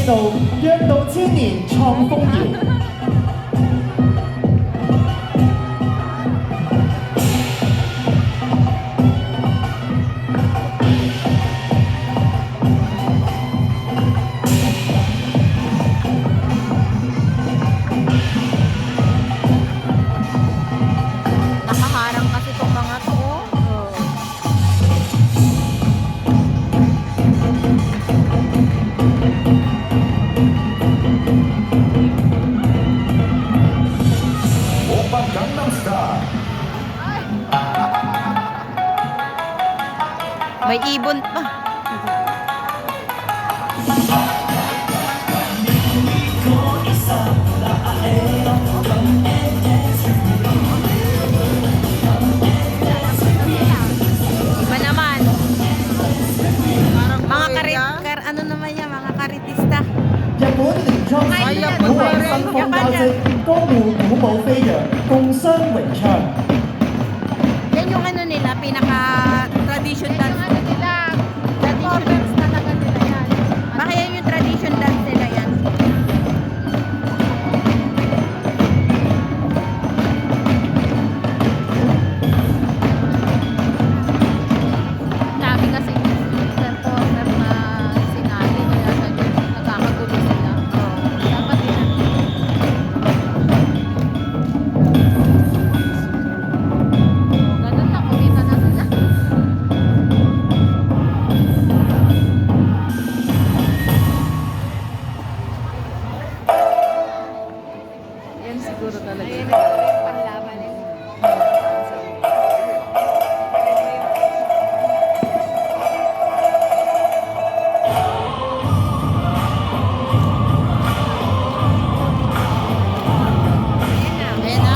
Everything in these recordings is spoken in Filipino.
道，約道千年創風謠。Nakaharang kasi itong mga to. Oppa Gangnam Style. May ibon pa. Iba naman. Mga ano naman yan, mga karitista. 日本連莊古為新風交織，江湖鼓舞飛揚，共襄榮暢。 Yan yung ano nila, pinaka-tradition dance. Tradition dance talaga nila yan. Baka yan yung tradition dance nila yan. Sabi kasi performer na sinali kaya nagkakagulo sila. Dapat din ganun na, kumita na sila. Yan siguro talaga. Ayun, panlaban eh. Ayan na.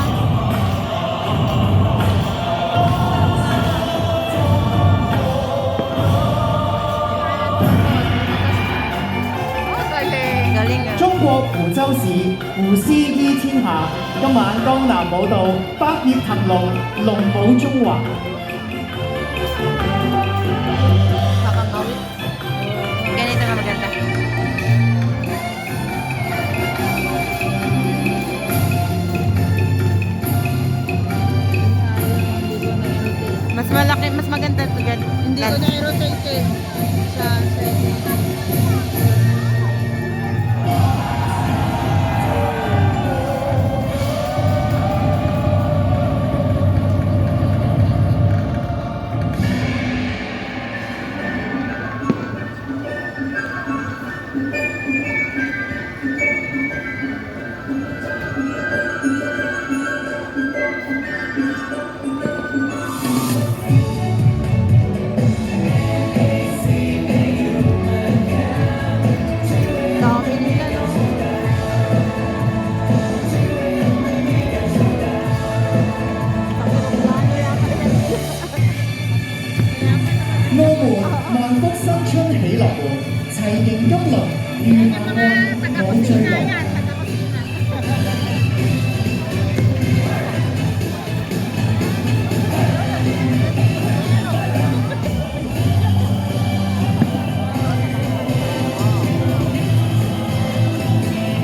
Galing啊！ 中國湖州市湖絲依天下，今晚江南舞蹈，百葉騰龍，龍舞中華。 Kakangawit. Ganito nga maganda. Mas malaki, mas maganda ito gan. Hindi ko na i-rotate eh. Sa dami nila, no?我們萬福新春喜樂門，齊迎金輪，與萬安我最樂。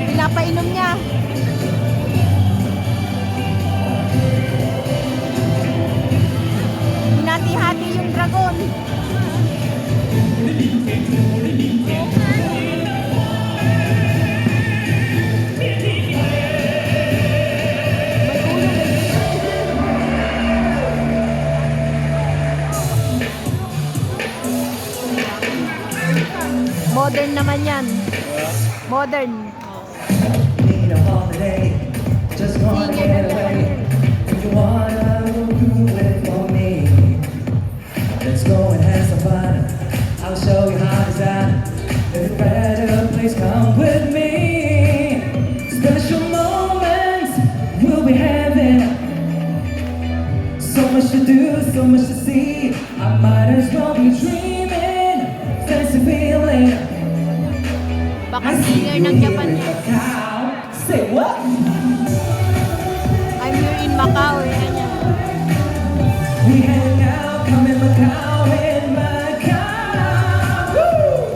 Pinapainom niya. Hinati-hati yung dragon. Modern naman yan. Modern. Need a holiday, just wanna get away. If you wanna, do it for me. Let's go and have some fun. I'll show you how to design. If a better place, come with me. Special moments we'll be having. So much to do, so much to see. I might as well be dreaming. Fancy feeling. Baka singer ng Japan yan. Say what? I'm here in Macau eh. Ganyan. We hang out, come in Macau, in Macau. Woo!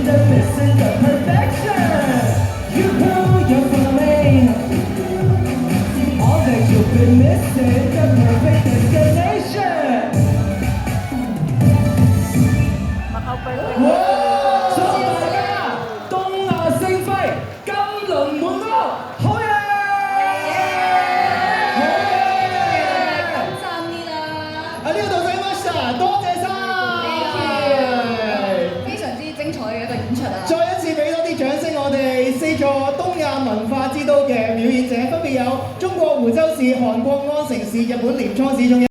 the missing the perfection. You know you're falling. All that you've been missing, the perfect destination. 祝大家東亞星輝，金輪滿屋，好嘢！好嘢！呢個到仔 Master，多謝晒，非常之精彩嘅一個演出啊！再一次俾多啲掌聲，我哋4座東亞文化之都嘅表演者，分別有中國湖州市、韓國安城市、日本鎌倉市，仲有